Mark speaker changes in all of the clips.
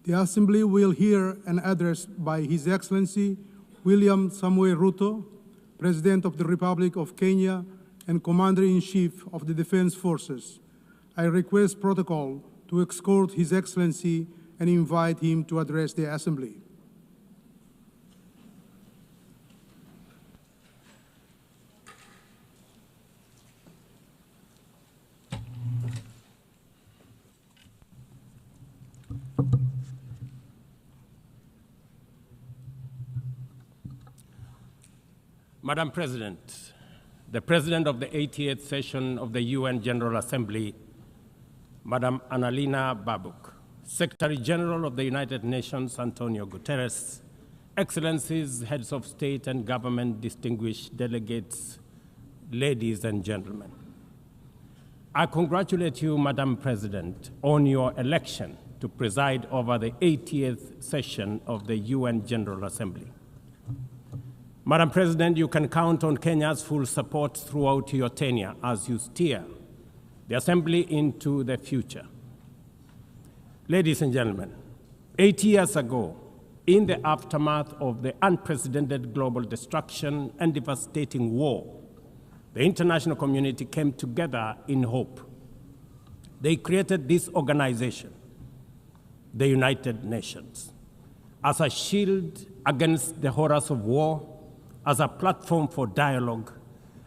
Speaker 1: The Assembly will hear an address by His Excellency William Samuel Ruto, President of the Republic of Kenya and Commander-in-Chief of the Defense Forces. I request protocol to escort His Excellency and invite him to address the Assembly.
Speaker 2: Madam President, the President of the 88th session of the UN General Assembly, Madam Annalena Baerbock, Secretary General of the United Nations, Antonio Guterres, Excellencies, Heads of State and Government, distinguished delegates, ladies and gentlemen. I congratulate you, Madam President, on your election to preside over the 80th session of the UN General Assembly. Madam President, you can count on Kenya's full support throughout your tenure as you steer the Assembly into the future. Ladies and gentlemen, 8 years ago, in the aftermath of the unprecedented global destruction and devastating war, the international community came together in hope. They created this organization, the United Nations, as a shield against the horrors of war, as a platform for dialogue,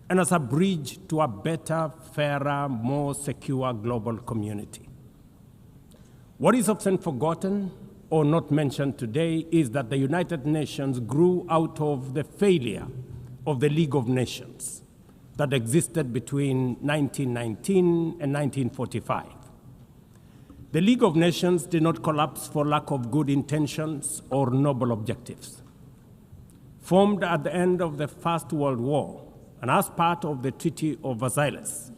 Speaker 2: and as a bridge to a better, fairer, more secure global community. What is often forgotten or not mentioned today is that the United Nations grew out of the failure of the League of Nations that existed between 1919 and 1945. The League of Nations did not collapse for lack of good intentions or noble objectives. Formed at the end of the First World War and as part of the Treaty of Versailles,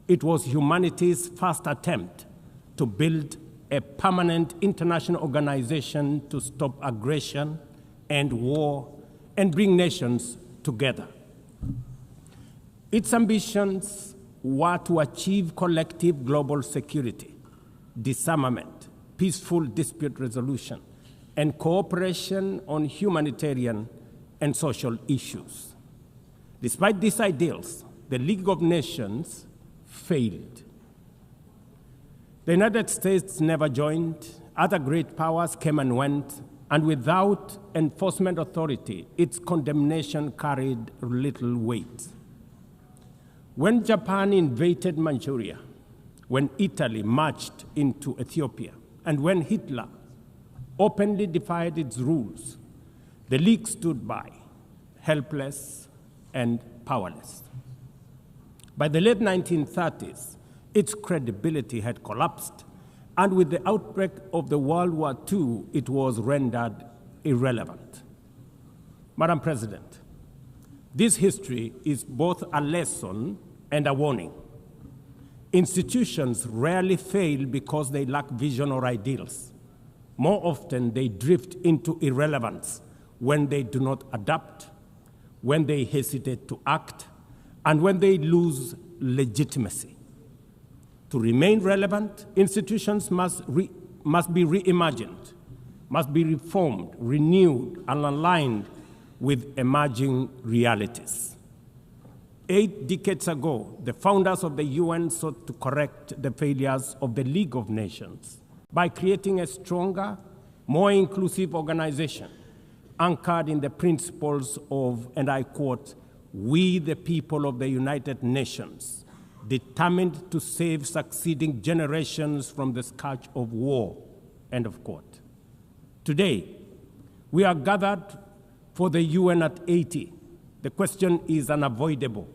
Speaker 2: it was humanity's first attempt to build a permanent international organization to stop aggression and war and bring nations together. Its ambitions were to achieve collective global security, disarmament, peaceful dispute resolution, and cooperation on humanitarian and social issues. Despite these ideals, the League of Nations failed. The United States never joined, other great powers came and went, and without enforcement authority, its condemnation carried little weight. When Japan invaded Manchuria, when Italy marched into Ethiopia, and when Hitler openly defied its rules, the League stood by, helpless and powerless. By the late 1930s, its credibility had collapsed, and with the outbreak of the World War II, it was rendered irrelevant. Madam President, this history is both a lesson and a warning. Institutions rarely fail because they lack vision or ideals. More often, they drift into irrelevance when they do not adapt, when they hesitate to act, and when they lose legitimacy. To remain relevant, institutions must be reimagined, must be reformed, renewed, and aligned with emerging realities. 8 decades ago, the founders of the UN sought to correct the failures of the League of Nations by creating a stronger, more inclusive organization anchored in the principles of, and I quote, "We the people of the United Nations, determined to save succeeding generations from the scourge of war," end of quote. Today, we are gathered for the UN at 80. The question is unavoidable.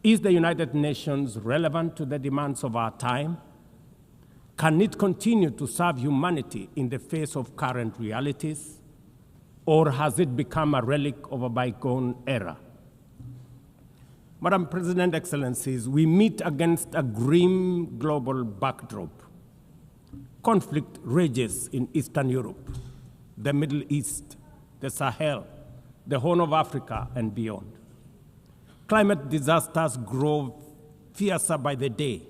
Speaker 2: Is the United Nations relevant to the demands of our time? Can it continue to serve humanity in the face of current realities? Or has it become a relic of a bygone era? Madam President, Excellencies, we meet against a grim global backdrop. Conflict rages in Eastern Europe, the Middle East, the Sahel, the Horn of Africa, and beyond. Climate disasters grow fiercer by the day.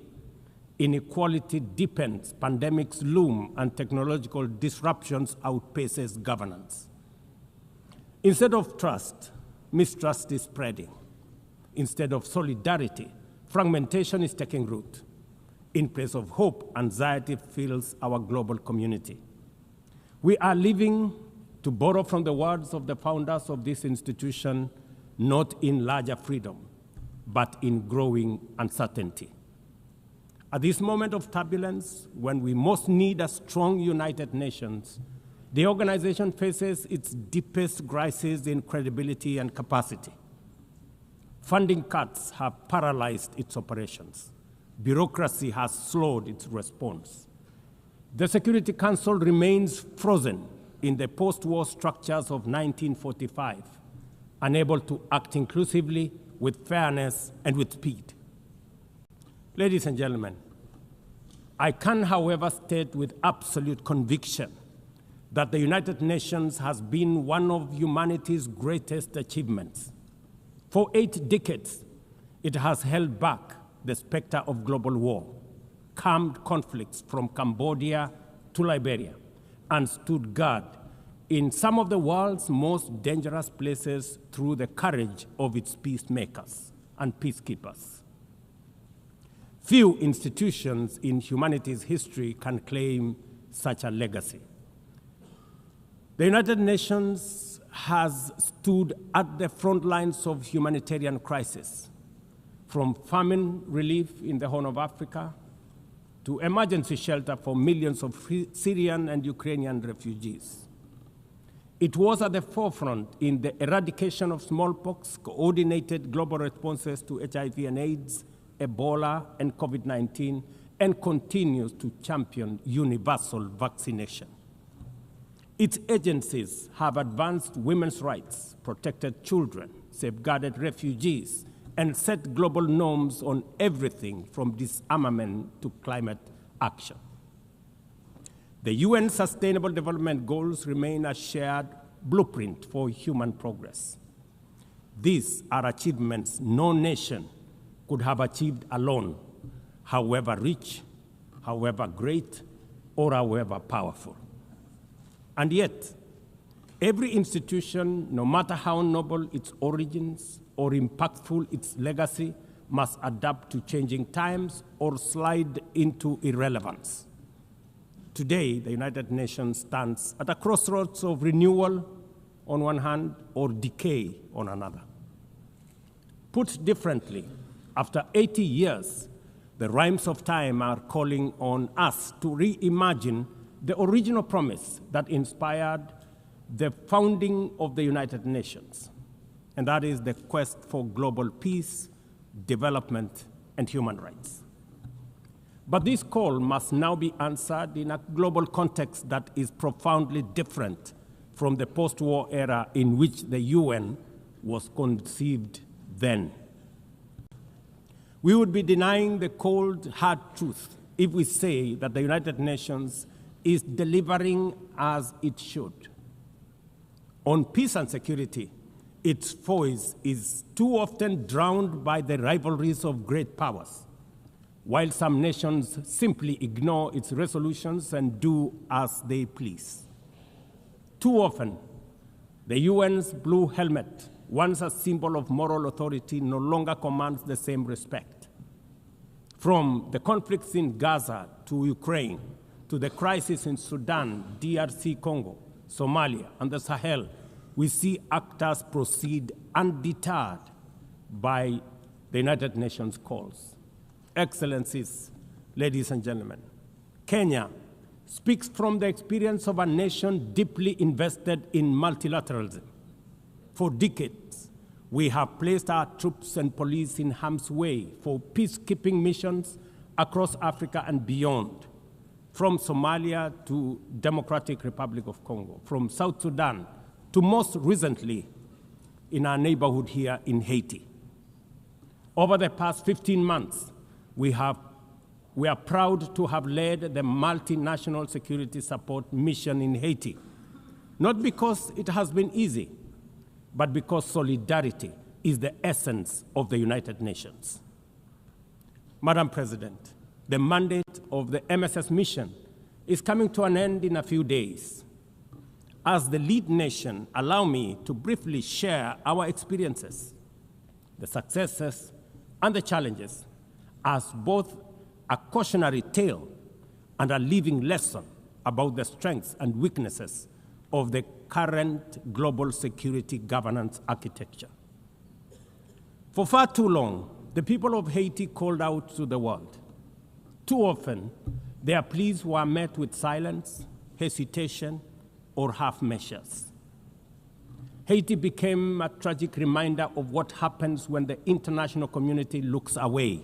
Speaker 2: Inequality deepens, pandemics loom, and technological disruptions outpaces governance. Instead of trust, mistrust is spreading. Instead of solidarity, fragmentation is taking root. In place of hope, anxiety fills our global community. We are living, to borrow from the words of the founders of this institution, not in larger freedom, but in growing uncertainty. At this moment of turbulence, when we most need a strong United Nations, the organization faces its deepest crisis in credibility and capacity. Funding cuts have paralyzed its operations. Bureaucracy has slowed its response. The Security Council remains frozen in the post-war structures of 1945, unable to act inclusively, with fairness, and with speed. Ladies and gentlemen, I can, however, state with absolute conviction that the United Nations has been one of humanity's greatest achievements. For 8 decades, it has held back the specter of global war, calmed conflicts from Cambodia to Liberia, and stood guard in some of the world's most dangerous places through the courage of its peacemakers and peacekeepers. Few institutions in humanity's history can claim such a legacy. The United Nations has stood at the front lines of humanitarian crisis, from famine relief in the Horn of Africa to emergency shelter for millions of Syrian and Ukrainian refugees. It was at the forefront in the eradication of smallpox, coordinated global responses to HIV and AIDS, Ebola, and COVID-19, and continues to champion universal vaccination. Its agencies have advanced women's rights, protected children, safeguarded refugees, and set global norms on everything from disarmament to climate action. The UN Sustainable Development Goals remain a shared blueprint for human progress. These are achievements no nation could have achieved alone, however rich, however great, or however powerful. And yet, every institution, no matter how noble its origins or impactful its legacy, must adapt to changing times or slide into irrelevance. Today, the United Nations stands at a crossroads of renewal on one hand or decay on another. Put differently, after 80 years, the rhymes of time are calling on us to reimagine the original promise that inspired the founding of the United Nations, and that is the quest for global peace, development, and human rights. But this call must now be answered in a global context that is profoundly different from the post-war era in which the UN was conceived then. We would be denying the cold, hard truth if we say that the United Nations is delivering as it should. On peace and security, its voice is too often drowned by the rivalries of great powers, while some nations simply ignore its resolutions and do as they please. Too often, the UN's blue helmet, once a symbol of moral authority, no longer commands the same respect. From the conflicts in Gaza to Ukraine, to the crisis in Sudan, DRC Congo, Somalia, and the Sahel, we see actors proceed undeterred by the United Nations calls. Excellencies, ladies and gentlemen, Kenya speaks from the experience of a nation deeply invested in multilateralism. For decades, we have placed our troops and police in harm's way for peacekeeping missions across Africa and beyond, from Somalia to Democratic Republic of Congo, from South Sudan to most recently in our neighborhood here in Haiti. Over the past 15 months, we are proud to have led the multinational security support mission in Haiti, not because it has been easy, but because solidarity is the essence of the United Nations. Madam President, the mandate of the MSS mission is coming to an end in a few days. As the lead nation, allow me to briefly share our experiences, the successes and the challenges, as both a cautionary tale and a living lesson about the strengths and weaknesses of the current global security governance architecture. For far too long, the people of Haiti called out to the world. Too often, their pleas were met with silence, hesitation, or half measures. Haiti became a tragic reminder of what happens when the international community looks away,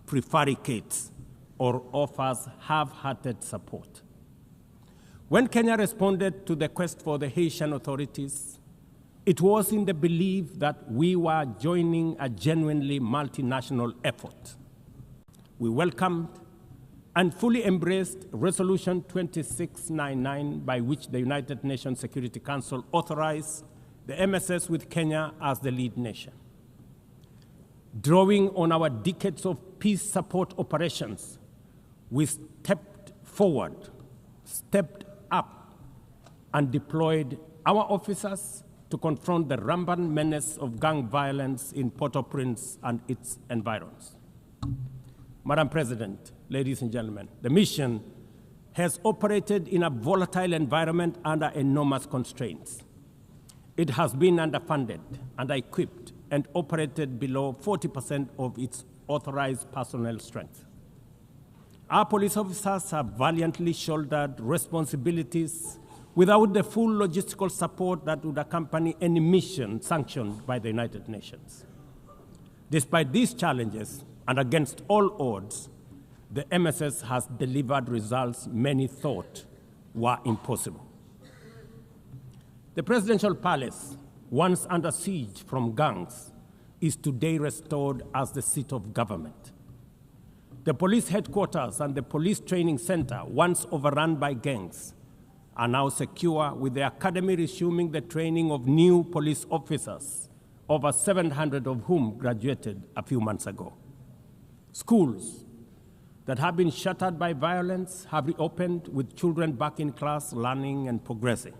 Speaker 2: prevaricates, or offers half-hearted support. When Kenya responded to the quest for the Haitian authorities, it was in the belief that we were joining a genuinely multinational effort. We welcomed and fully embraced Resolution 2699, by which the United Nations Security Council authorized the MSS with Kenya as the lead nation. Drawing on our decades of peace support operations, we stepped forward, stepped up, and deployed our officers to confront the rampant menace of gang violence in Port-au-Prince and its environs. Madam President, ladies and gentlemen, the mission has operated in a volatile environment under enormous constraints. It has been underfunded, under-equipped, and operated below 40% of its authorized personnel strength. Our police officers have valiantly shouldered responsibilities without the full logistical support that would accompany any mission sanctioned by the United Nations. Despite these challenges, and against all odds, the MSS has delivered results many thought were impossible. The presidential palace, once under siege from gangs, is today restored as the seat of government. The police headquarters and the police training center, once overrun by gangs, are now secure, with the academy resuming the training of new police officers, over 700 of whom graduated a few months ago. Schools that have been shattered by violence have reopened, with children back in class, learning and progressing.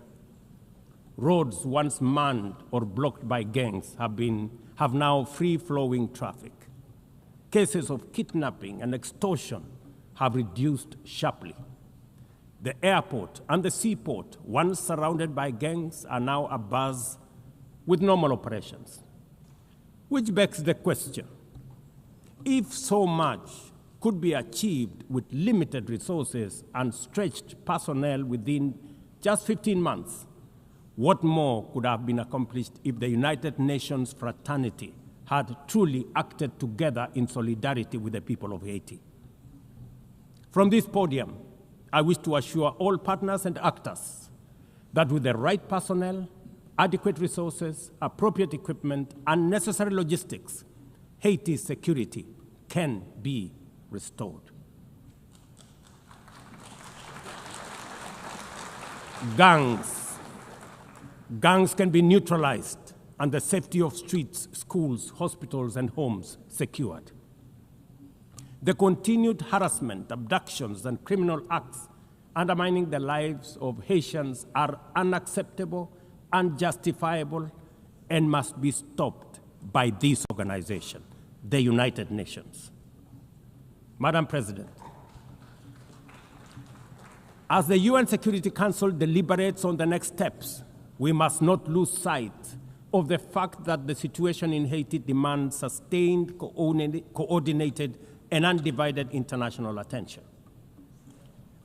Speaker 2: Roads once manned or blocked by gangs have now free-flowing traffic. Cases of kidnapping and extortion have reduced sharply. The airport and the seaport, once surrounded by gangs, are now abuzz with normal operations. Which begs the question, if so much could be achieved with limited resources and stretched personnel within just 15 months, what more could have been accomplished if the United Nations fraternity had truly acted together in solidarity with the people of Haiti? From this podium, I wish to assure all partners and actors that with the right personnel, adequate resources, appropriate equipment, and necessary logistics, Haiti's security can be restored. Gangs can be neutralized and the safety of streets, schools, hospitals, and homes secured. The continued harassment, abductions, and criminal acts undermining the lives of Haitians are unacceptable, unjustifiable, and must be stopped by this organization, the United Nations. Madam President, as the UN Security Council deliberates on the next steps, we must not lose sight of the fact that the situation in Haiti demands sustained, coordinated, and undivided international attention.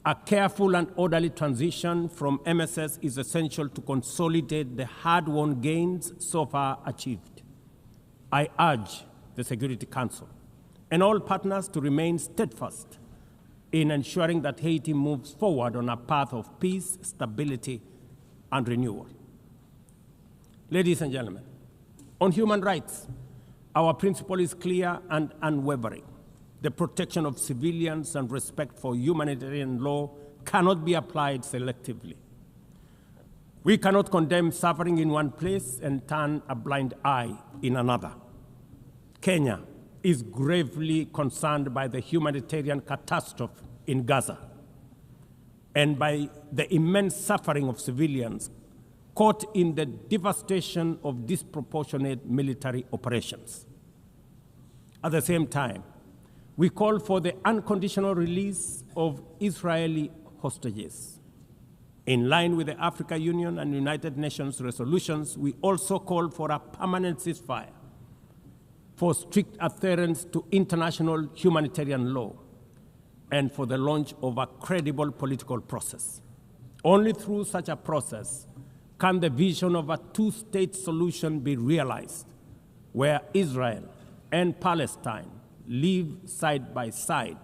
Speaker 2: A careful and orderly transition from MSS is essential to consolidate the hard-won gains so far achieved. I urge the Security Council and all partners to remain steadfast in ensuring that Haiti moves forward on a path of peace, stability, and renewal. Ladies and gentlemen, on human rights, our principle is clear and unwavering. The protection of civilians and respect for humanitarian law cannot be applied selectively. We cannot condemn suffering in one place and turn a blind eye in another. Kenya, is gravely concerned by the humanitarian catastrophe in Gaza and by the immense suffering of civilians caught in the devastation of disproportionate military operations. At the same time, we call for the unconditional release of Israeli hostages. In line with the African Union and United Nations resolutions, we also call for a permanent ceasefire, for strict adherence to international humanitarian law, and for the launch of a credible political process. Only through such a process can the vision of a two-state solution be realized, where Israel and Palestine live side by side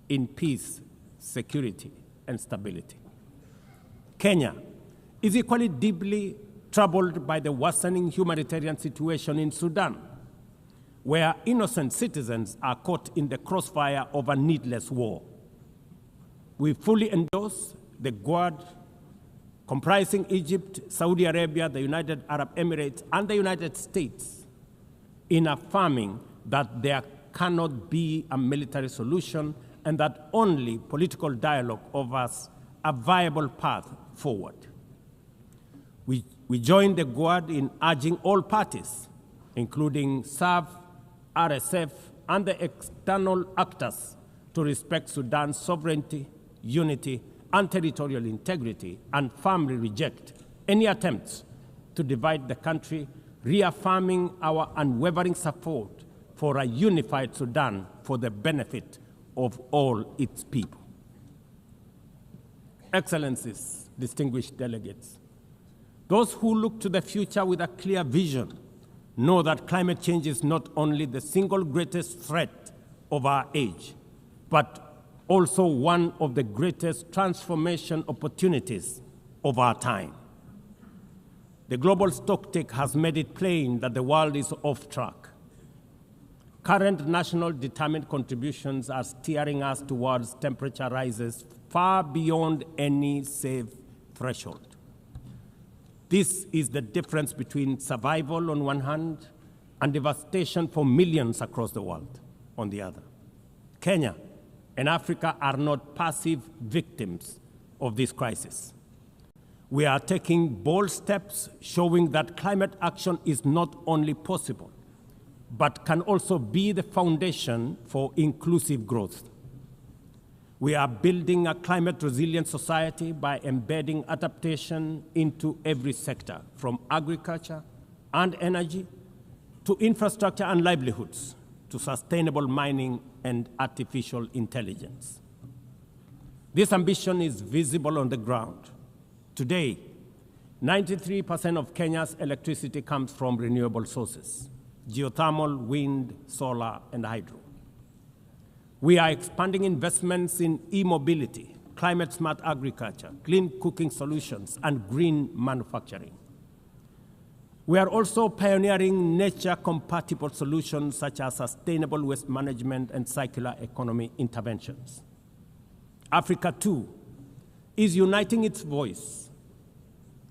Speaker 2: in peace, security, and stability. Kenya is equally deeply troubled by the worsening humanitarian situation in Sudan, where innocent citizens are caught in the crossfire of a needless war. We fully endorse the Quad, comprising Egypt, Saudi Arabia, the United Arab Emirates, and the United States, in affirming that there cannot be a military solution and that only political dialogue offers a viable path forward. We join the Quad in urging all parties, including SAF, RSF, and the external actors, to respect Sudan's sovereignty, unity, and territorial integrity, and firmly reject any attempts to divide the country, reaffirming our unwavering support for a unified Sudan for the benefit of all its people. Excellencies, distinguished delegates, those who look to the future with a clear vision know that climate change is not only the single greatest threat of our age, but also one of the greatest transformation opportunities of our time. The global stocktake has made it plain that the world is off track. Current national determined contributions are steering us towards temperature rises far beyond any safe threshold. This is the difference between survival on one hand and devastation for millions across the world on the other. Kenya and Africa are not passive victims of this crisis. We are taking bold steps showing that climate action is not only possible, but can also be the foundation for inclusive growth. We are building a climate-resilient society by embedding adaptation into every sector, from agriculture and energy to infrastructure and livelihoods, to sustainable mining and artificial intelligence. This ambition is visible on the ground. Today, 93% of Kenya's electricity comes from renewable sources: geothermal, wind, solar, and hydro. We are expanding investments in e-mobility, climate-smart agriculture, clean cooking solutions, and green manufacturing. We are also pioneering nature-compatible solutions such as sustainable waste management and circular economy interventions. Africa, too, is uniting its voice.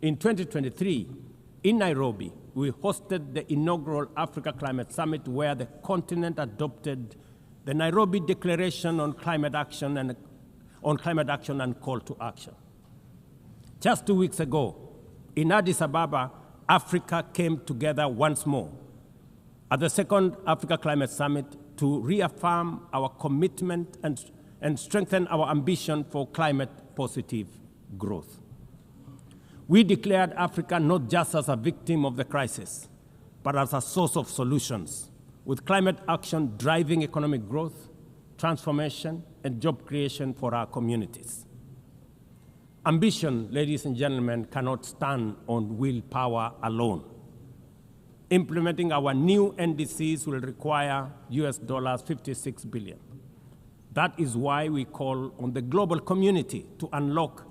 Speaker 2: In 2023, in Nairobi, we hosted the inaugural Africa Climate Summit, where the continent adopted the Nairobi Declaration on Climate Action and Call to Action. Just 2 weeks ago, in Addis Ababa, Africa came together once more at the second Africa Climate Summit to reaffirm our commitment and strengthen our ambition for climate-positive growth. We declared Africa not just as a victim of the crisis, but as a source of solutions, with climate action driving economic growth, transformation, and job creation for our communities. Ambition, ladies and gentlemen, cannot stand on willpower alone. Implementing our new NDCs will require $56 billion. That is why we call on the global community to unlock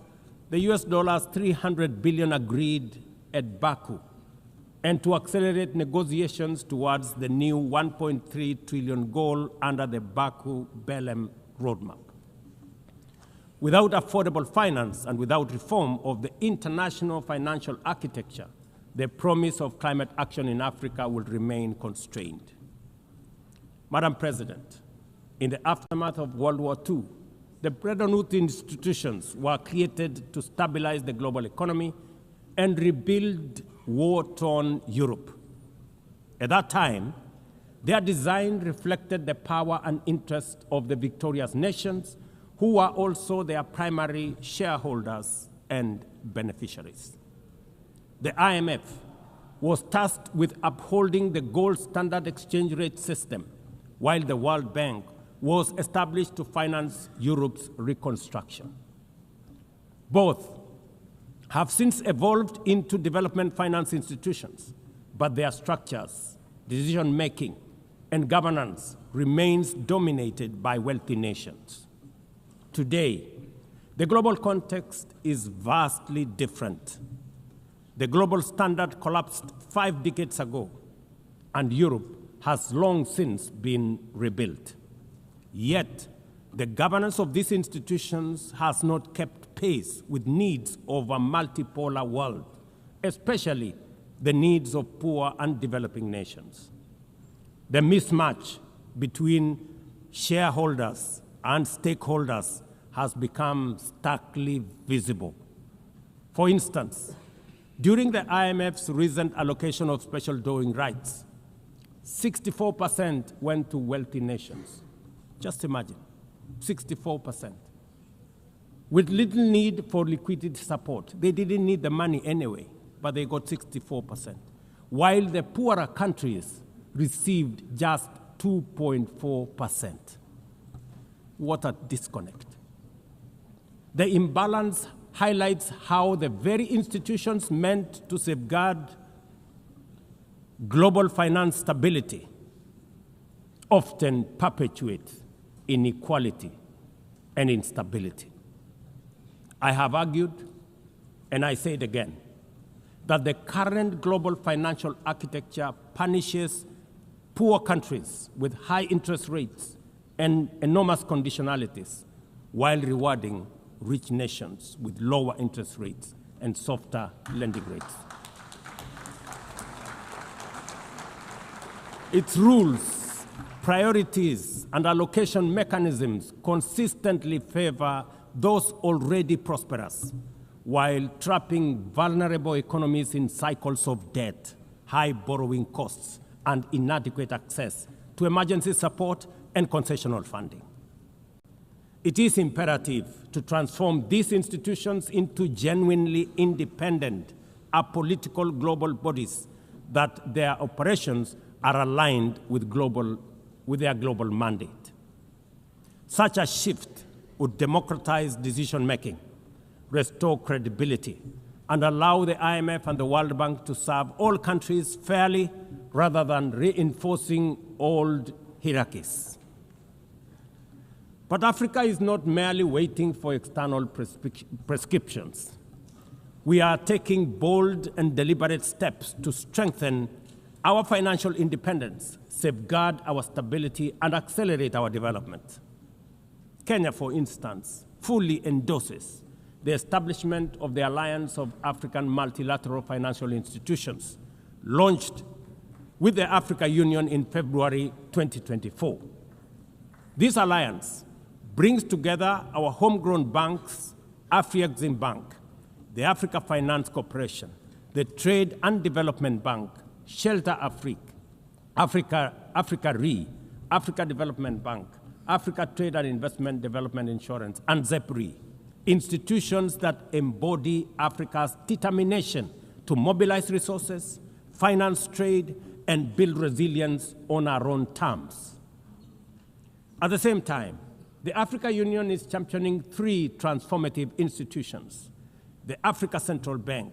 Speaker 2: the $300 billion agreed at Baku, and to accelerate negotiations towards the new $1.3 trillion goal under the Baku-Belém roadmap. Without affordable finance and without reform of the international financial architecture, the promise of climate action in Africa will remain constrained. Madam President, in the aftermath of World War II, the Bretton Woods institutions were created to stabilize the global economy and rebuild war-torn Europe. At that time, their design reflected the power and interest of the victorious nations, who were also their primary shareholders and beneficiaries. The IMF was tasked with upholding the gold standard exchange rate system, while the World Bank was established to finance Europe's reconstruction. Both have since evolved into development finance institutions, but their structures, decision-making, and governance remains dominated by wealthy nations. Today, the global context is vastly different. The global standard collapsed 5 decades ago, and Europe has long since been rebuilt. Yet, the governance of these institutions has not kept pace with needs of a multipolar world, especially the needs of poor and developing nations. The mismatch between shareholders and stakeholders has become starkly visible. For instance, during the IMF's recent allocation of special drawing rights, 64% went to wealthy nations. Just imagine, 64%. With little need for liquidity support. They didn't need the money anyway, but they got 64%. While the poorer countries received just 2.4%. What a disconnect. The imbalance highlights how the very institutions meant to safeguard global finance stability often perpetuate inequality and instability. I have argued, and I say it again, that the current global financial architecture punishes poor countries with high interest rates and enormous conditionalities while rewarding rich nations with lower interest rates and softer lending rates. Its rules, priorities, and allocation mechanisms consistently favor those already prosperous, while trapping vulnerable economies in cycles of debt, high borrowing costs, and inadequate access to emergency support and concessional funding. It is imperative to transform these institutions into genuinely independent, apolitical global bodies that their operations are aligned with their global mandate. Such a shift would democratize decision-making, restore credibility, and allow the IMF and the World Bank to serve all countries fairly rather than reinforcing old hierarchies. But Africa is not merely waiting for external prescriptions. We are taking bold and deliberate steps to strengthen our financial independence, safeguard our stability, and accelerate our development. Kenya, for instance, fully endorses the establishment of the Alliance of African Multilateral Financial Institutions, launched with the Africa Union in February 2024. This alliance brings together our homegrown banks, Afrexim Bank, the Africa Finance Corporation, the Trade and Development Bank, Shelter Africa Re, Africa Development Bank, Africa Trade and Investment Development Insurance, and ZEPRI, institutions that embody Africa's determination to mobilize resources, finance trade, and build resilience on our own terms. At the same time, the Africa Union is championing 3 transformative institutions: the Africa Central Bank,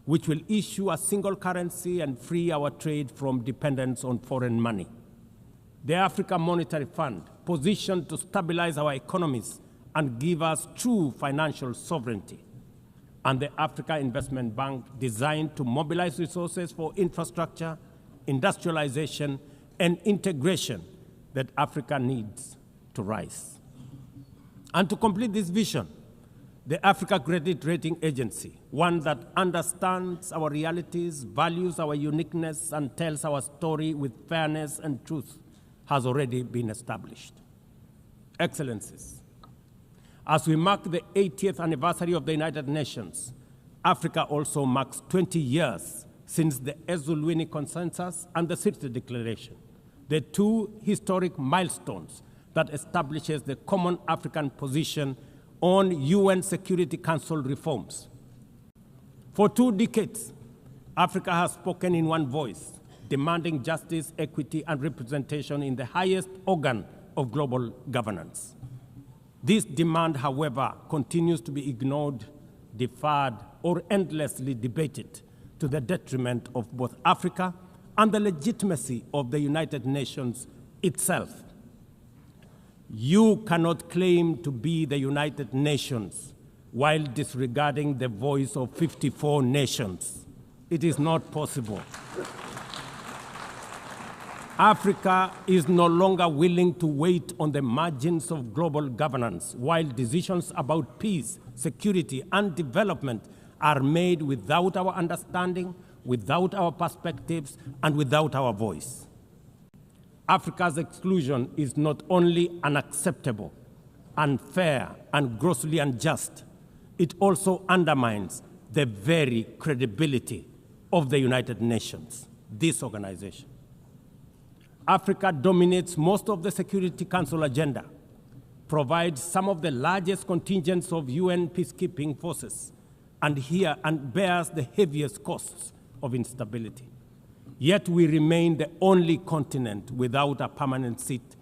Speaker 2: which will issue a single currency and free our trade from dependence on foreign money; the Africa Monetary Fund, positioned to stabilize our economies and give us true financial sovereignty; and the Africa Investment Bank, designed to mobilize resources for infrastructure, industrialization, and integration that Africa needs to rise. And to complete this vision, the Africa Credit Rating Agency, one that understands our realities, values our uniqueness, and tells our story with fairness and truth, has already been established. Excellencies, as we mark the 80th anniversary of the United Nations, Africa also marks 20 years since the Ezulwini Consensus and the Sirte Declaration, the two historic milestones that establishes the common African position on UN Security Council reforms. For 2 decades, Africa has spoken in one voice, demanding justice, equity, and representation in the highest organ of global governance. This demand, however, continues to be ignored, deferred, or endlessly debated to the detriment of both Africa and the legitimacy of the United Nations itself. You cannot claim to be the United Nations while disregarding the voice of 54 nations. It is not possible. Africa is no longer willing to wait on the margins of global governance while decisions about peace, security, and development are made without our understanding, without our perspectives, and without our voice. Africa's exclusion is not only unacceptable, unfair, and grossly unjust, it also undermines the very credibility of the United Nations, this organization. Africa dominates most of the Security Council agenda, provides some of the largest contingents of UN peacekeeping forces, and bears the heaviest costs of instability. Yet we remain the only continent without a permanent seat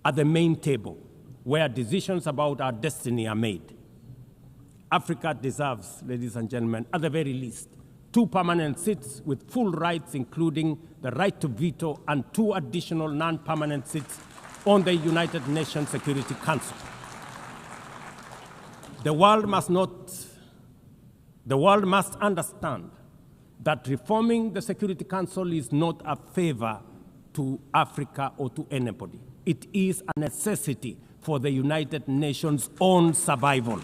Speaker 2: at the main table where decisions about our destiny are made. Africa deserves, ladies and gentlemen, at the very least, 2 permanent seats with full rights, including the right to veto, and 2 additional non-permanent seats on the United Nations Security Council. The world must understand that reforming the Security Council is not a favor to Africa or to anybody. It is a necessity for the United Nations' own survival.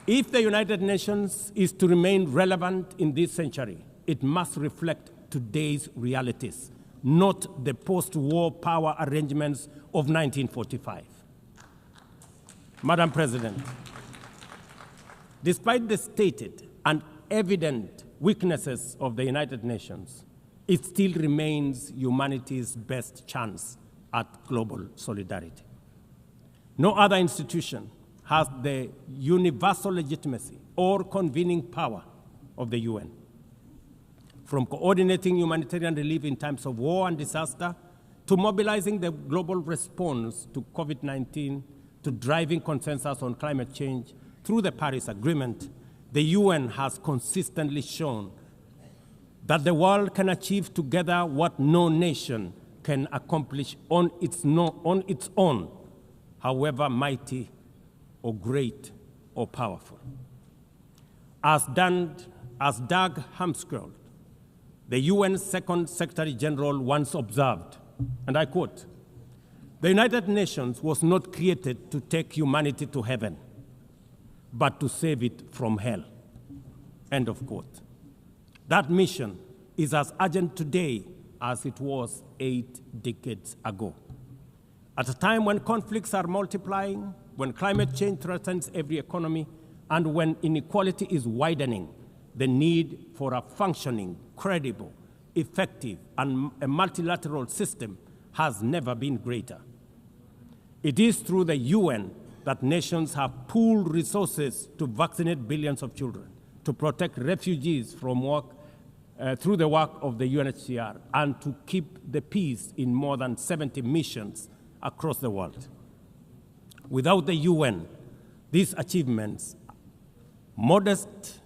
Speaker 2: If the United Nations is to remain relevant in this century, it must reflect today's realities, not the post-war power arrangements of 1945. Madam President, despite the stated and evident weaknesses of the United Nations, it still remains humanity's best chance at global solidarity. No other institution has the universal legitimacy or convening power of the UN. From coordinating humanitarian relief in times of war and disaster, to mobilizing the global response to COVID-19, to driving consensus on climate change through the Paris Agreement, the UN has consistently shown that the world can achieve together what no nation can accomplish on its own, however mighty or great or powerful. As Doug Hammarskjöld, the UN's Second Secretary General, once observed, and I quote, "The United Nations was not created to take humanity to heaven, but to save it from hell." End of quote. That mission is as urgent today as it was 8 decades ago. At a time when conflicts are multiplying, when climate change threatens every economy, and when inequality is widening, the need for a functioning, credible, effective, and a multilateral system has never been greater. It is through the UN that nations have pooled resources to vaccinate billions of children, to protect refugees from through the work of the UNHCR, and to keep the peace in more than 70 missions across the world. Without the UN, these achievements, modest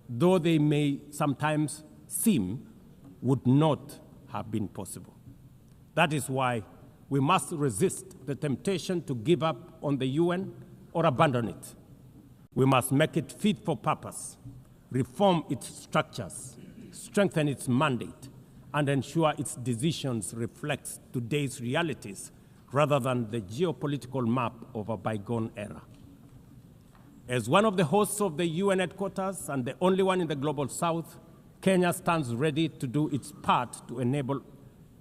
Speaker 2: though they may sometimes seem, would not have been possible. That is why we must resist the temptation to give up on the UN or abandon it. We must make it fit for purpose, reform its structures, strengthen its mandate, and ensure its decisions reflect today's realities rather than the geopolitical map of a bygone era. As one of the hosts of the UN headquarters and the only one in the Global South, Kenya stands ready to do its part to enable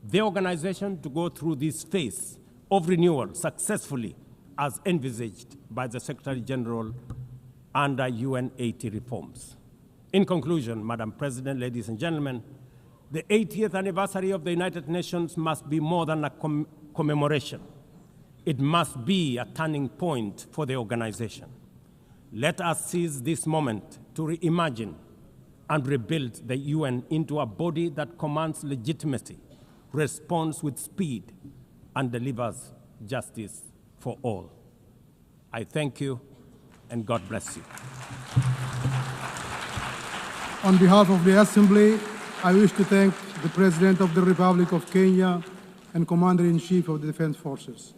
Speaker 2: the organization to go through this phase of renewal successfully as envisaged by the Secretary General under UN Haiti reforms. In conclusion, Madam President, ladies and gentlemen, the 80th anniversary of the United Nations must be more than a commemoration. It must be a turning point for the organization. Let us seize this moment to reimagine and rebuild the UN into a body that commands legitimacy, responds with speed, and delivers justice for all. I thank you, and God bless you.
Speaker 1: On behalf of the Assembly, I wish to thank the President of the Republic of Kenya and Commander-in-Chief of the Defense Forces.